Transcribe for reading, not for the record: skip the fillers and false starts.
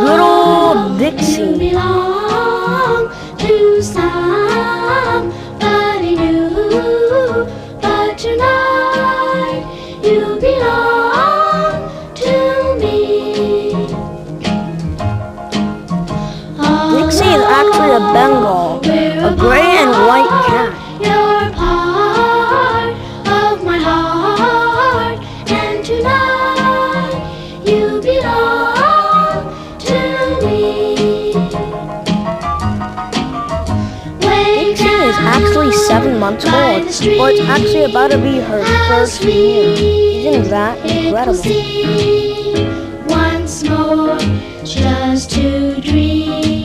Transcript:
Good old Dixie. Belong to somebody new, but tonight you belong to me. Dixie is actually a Bengal, a gray and white cat. You're part of my heart, and tonight you belong to me. Dixie is actually 7 months old, or it's actually about to be her first year. Isn't that incredible? Once more, just to dream.